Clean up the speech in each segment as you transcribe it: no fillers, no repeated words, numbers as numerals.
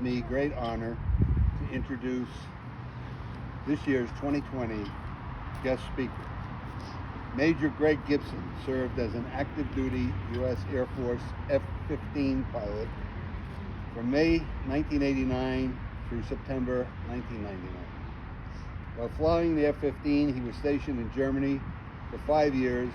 me great honor to introduce this year's 2020 guest speaker. Major Greg Gibson served as an active duty U.S. Air Force F-15 pilot from May 1989 through September 1999. While flying the F-15, he was stationed in Germany for 5 years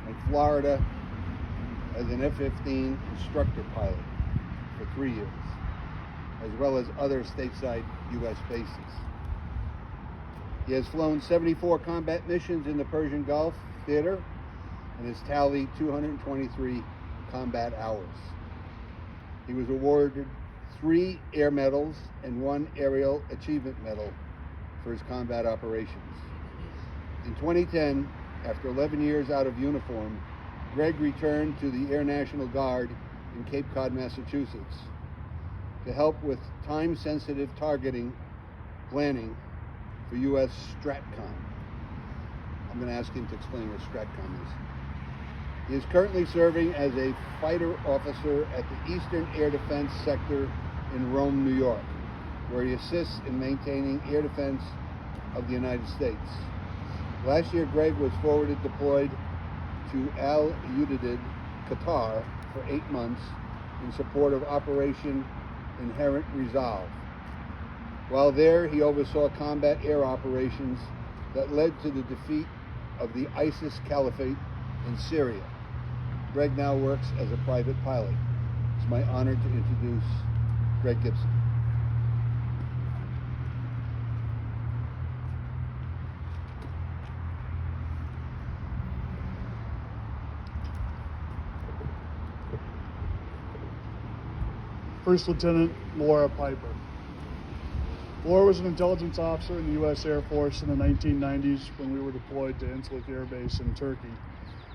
and Florida as an F-15 instructor pilot for 3 years, as well as other stateside U.S. bases. He has flown 74 combat missions in the Persian Gulf theater and has tallied 223 combat hours. He was awarded 3 Air Medals and 1 Aerial Achievement Medal for his combat operations. In 2010, after 11 years out of uniform, Greg returned to the Air National Guard in Cape Cod, Massachusetts, to help with time-sensitive targeting planning for U.S. STRATCOM. I'm going to ask him to explain what STRATCOM is. He is currently serving as a fighter officer at the Eastern Air Defense Sector in Rome, New York, where he assists in maintaining air defense of the United States. Last year, Greg was forwarded deployed to Al Udeid, Qatar, for 8 months in support of Operation Inherent Resolve. While there, he oversaw combat air operations that led to the defeat of the ISIS Caliphate in Syria. Greg now works as a private pilot. It's my honor to introduce Greg Gibson. First Lieutenant Laura Piper. Laura was an intelligence officer in the U.S. Air Force in the 1990s when we were deployed to Incirlik Air Base in Turkey,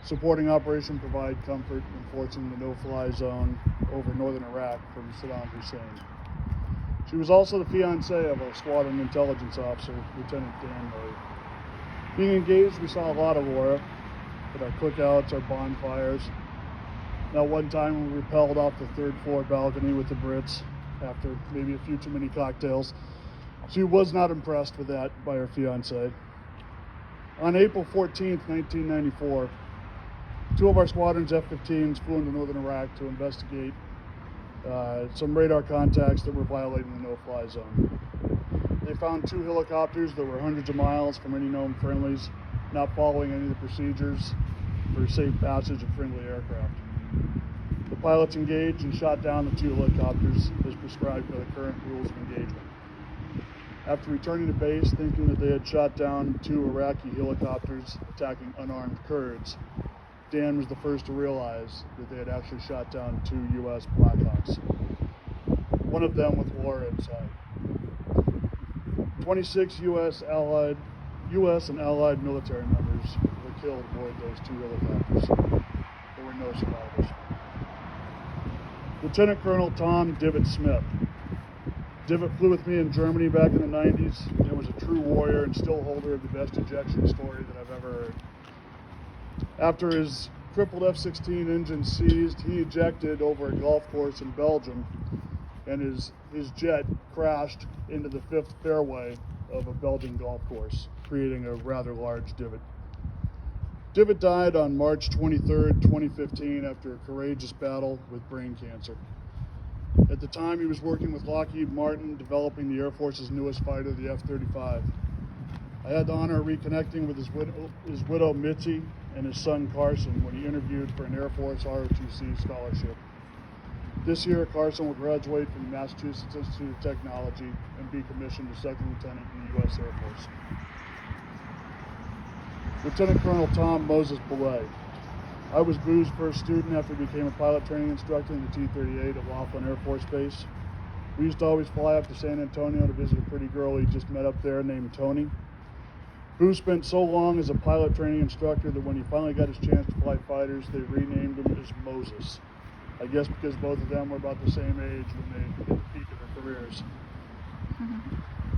supporting Operation Provide Comfort, enforcing the no-fly zone over northern Iraq from Saddam Hussein. She was also the fiancée of our squadron intelligence officer, Lieutenant Dan Murray. Being engaged, we saw a lot of Laura at our cookouts, our bonfires. Now, one time we rappelled off the 3rd floor balcony with the Brits after maybe a few too many cocktails. She was not impressed with that by her fiancé. On April 14th, 1994, 2 of our squadron's F-15s flew into northern Iraq to investigate some radar contacts that were violating the no-fly zone. They found 2 helicopters that were hundreds of miles from any known friendlies, not following any of the procedures for safe passage of friendly aircraft. The pilots engaged and shot down the 2 helicopters as prescribed by the current rules of engagement. After returning to base, thinking that they had shot down 2 Iraqi helicopters attacking unarmed Kurds, Dan was the first to realize that they had actually shot down 2 U.S. Blackhawks, one of them with Laura inside. 26 U.S. and Allied military members were killed aboard those 2 helicopters. There were no survivors. Lieutenant Colonel Tom Divot Smith. Divot flew with me in Germany back in the 90s and was a true warrior and still holder of the best ejection story that I've ever heard. After his crippled F-16 engine seized, he ejected over a golf course in Belgium, and his jet crashed into the 5th fairway of a Belgian golf course, creating a rather large divot. Divot died on March 23rd, 2015 after a courageous battle with brain cancer. At the time, he was working with Lockheed Martin, developing the Air Force's newest fighter, the F-35. I had the honor of reconnecting with his widow, Mitzi, and his son, Carson, when he interviewed for an Air Force ROTC scholarship. This year, Carson will graduate from the Massachusetts Institute of Technology and be commissioned as 2nd Lieutenant in the U.S. Air Force. Lieutenant Colonel Tom Moses Belay. I was Boo's first student after he became a pilot training instructor in the T-38 at Laughlin Air Force Base. We used to always fly up to San Antonio to visit a pretty girl he just met up there named Tony. Boo spent so long as a pilot training instructor that when he finally got his chance to fly fighters, they renamed him as Moses. I guess because both of them were about the same age when they hit the peak of their careers.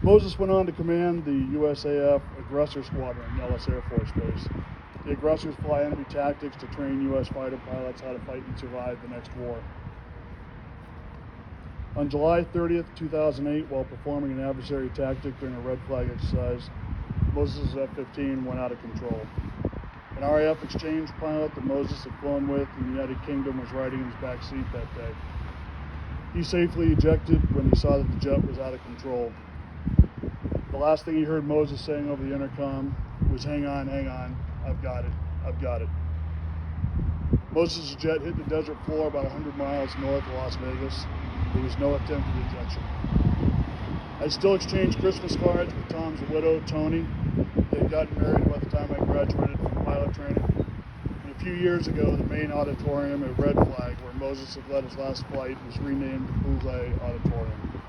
Moses went on to command the USAF Aggressor Squadron in Nellis Air Force Base. The aggressors fly enemy tactics to train U.S. fighter pilots how to fight and survive the next war. On July 30th, 2008, while performing an adversary tactic during a red flag exercise, Moses' F-15 went out of control. An RAF exchange pilot that Moses had flown with in the United Kingdom was riding in his back seat that day. He safely ejected when he saw that the jet was out of control. The last thing he heard Moses saying over the intercom was, hang on, I've got it. Moses' jet hit the desert floor about 100 miles north of Las Vegas. There was no attempted ejection. I still exchange Christmas cards with Tom's widow, Tony. They'd gotten married by the time I graduated from pilot training. And a few years ago, the main auditorium at Red Flag, where Moses had led his last flight, was renamed Bullseye Auditorium.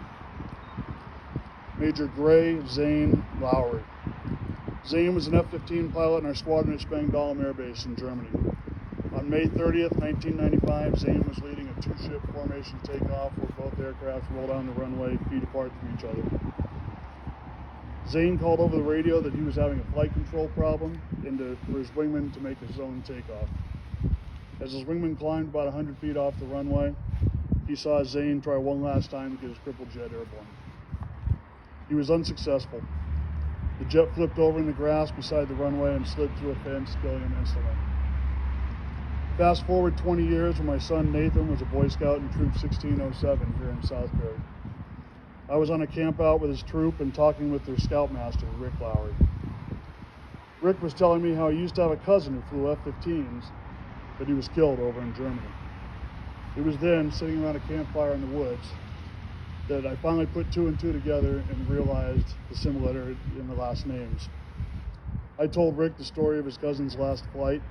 Major Gray Zane Lowry. Zane was an F-15 pilot in our squadron at Spangdahlem Air Base in Germany. On May 30th, 1995, Zane was leading a two-ship formation takeoff where both aircraft rolled down the runway feet apart from each other. Zane called over the radio that he was having a flight control problem and for his wingman to make his own takeoff. As his wingman climbed about 100 feet off the runway, he saw Zane try one last time to get his crippled jet airborne. He was unsuccessful. The jet flipped over in the grass beside the runway and slid through a fence, killing him instantly. Fast forward 20 years when my son Nathan was a Boy Scout in Troop 1607 here in Southbury. I was on a camp out with his troop and talking with their scoutmaster, Rick Lowry. Rick was telling me how he used to have a cousin who flew F-15s, but he was killed over in Germany. It was then, sitting around a campfire in the woods, that I finally put two and two together and realized the similarity in the last names. I told Rick the story of his cousin's last flight,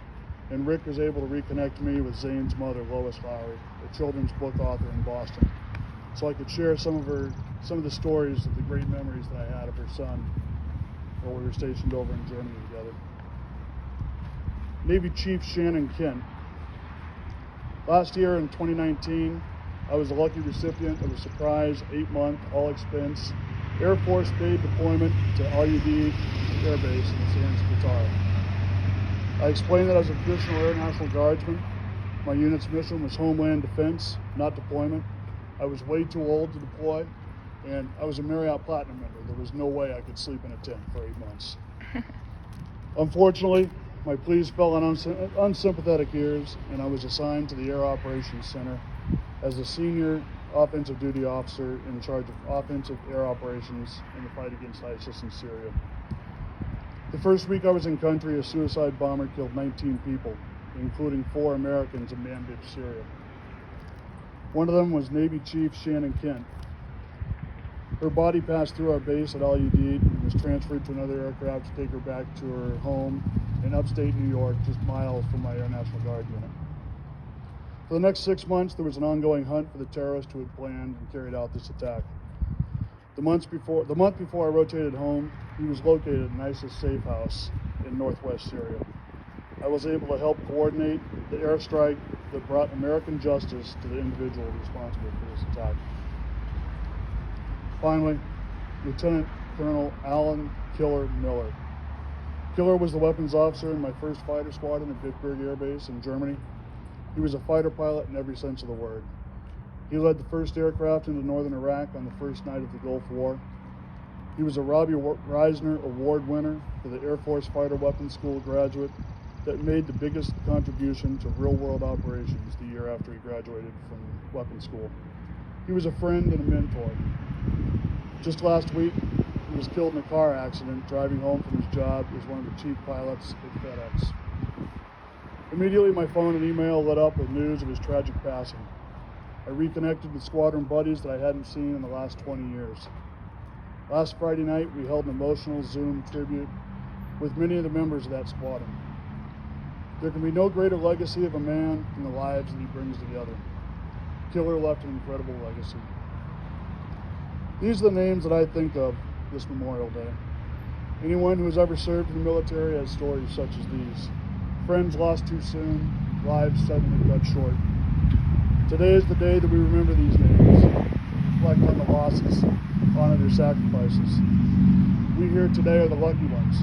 and Rick was able to reconnect me with Zane's mother, Lois Lowry, a children's book author in Boston, so I could share some of the stories of the great memories that I had of her son while we were stationed over in Germany together. Navy Chief Shannon Kent. Last year in 2019, I was a lucky recipient of a surprise 8-month, all-expense Air Force paid deployment to Al-Udeid Air Base in the sands of Qatar. I explained that as a traditional Air National Guardsman, my unit's mission was homeland defense, not deployment. I was way too old to deploy, and I was a Marriott Platinum member. There was no way I could sleep in a tent for 8 months. Unfortunately, my pleas fell on unsympathetic ears, and I was assigned to the Air Operations Center as the senior offensive duty officer in charge of offensive air operations in the fight against ISIS in Syria. The first week I was in country, a suicide bomber killed 19 people, including 4 Americans in Manbij, Syria. One of them was Navy Chief Shannon Kent. Her body passed through our base at Al-Udeid and was transferred to another aircraft to take her back to her home in upstate New York, just miles from my Air National Guard unit. For the next 6 months, there was an ongoing hunt for the terrorist who had planned and carried out this attack. The month before I rotated home, he was located in ISIS safe house in northwest Syria. I was able to help coordinate the airstrike that brought American justice to the individual responsible for this attack. Finally, Lieutenant Colonel Alan Killer Miller. Killer was the weapons officer in my first fighter squadron at Bitburg Air Base in Germany. He was a fighter pilot in every sense of the word. He led the first aircraft into northern Iraq on the first night of the Gulf War. He was a Robbie Reisner Award winner for the Air Force Fighter Weapons School graduate that made the biggest contribution to real-world operations the year after he graduated from weapons school. He was a friend and a mentor. Just last week, he was killed in a car accident driving home from his job as one of the chief pilots at FedEx. Immediately, my phone and email lit up with news of his tragic passing. I reconnected with squadron buddies that I hadn't seen in the last 20 years. Last Friday night, we held an emotional Zoom tribute with many of the members of that squadron. There can be no greater legacy of a man than the lives that he brings together. Killer left an incredible legacy. These are the names that I think of this Memorial Day. Anyone who has ever served in the military has stories such as these. Friends lost too soon, lives suddenly cut short. Today is the day that we remember these names, reflect on the losses, honor their sacrifices. We here today are the lucky ones.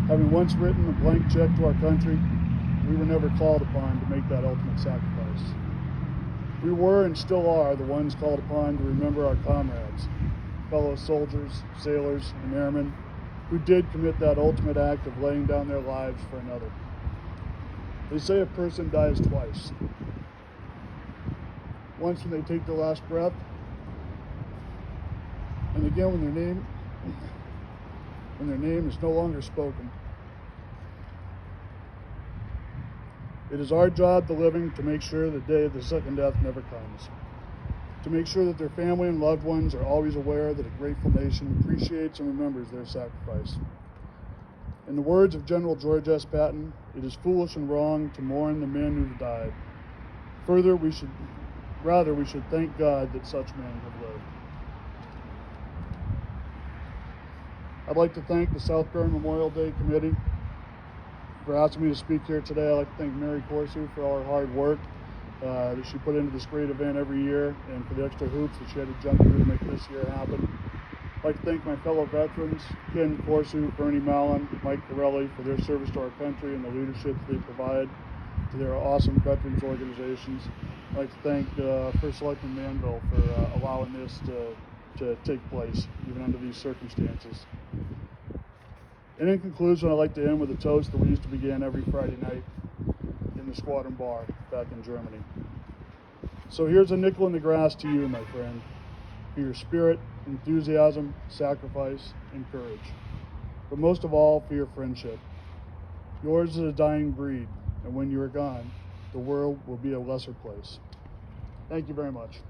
Having once written a blank check to our country, we were never called upon to make that ultimate sacrifice. We were and still are the ones called upon to remember our comrades, fellow soldiers, sailors, and airmen who did commit that ultimate act of laying down their lives for another. They say a person dies twice. Once when they take their last breath, and again when their name is no longer spoken. It is our job, the living, to make sure the day of the second death never comes. To make sure that their family and loved ones are always aware that a grateful nation appreciates and remembers their sacrifice. In the words of General George S. Patton, it is foolish and wrong to mourn the men who have died. Further, we should thank God that such men have lived. I'd like to thank the Southbury Memorial Day Committee for asking me to speak here today. I'd like to thank Mary Corsu for all her hard work that she put into this great event every year, and for the extra hoops that she had to jump through to make this year happen. I'd like to thank my fellow veterans, Ken Corsu, Bernie Mallon, Mike Corelli, for their service to our country and the leadership they provide to their awesome veterans organizations. I'd like to thank First Selectman Manville for allowing this to take place, even under these circumstances. And in conclusion, I'd like to end with a toast that we used to begin every Friday night in the Squadron Bar back in Germany. So here's a nickel in the grass to you, my friend, for your spirit, enthusiasm, sacrifice, and courage. But most of all, for your friendship. Yours is a dying breed, and when you are gone, the world will be a lesser place. Thank you very much.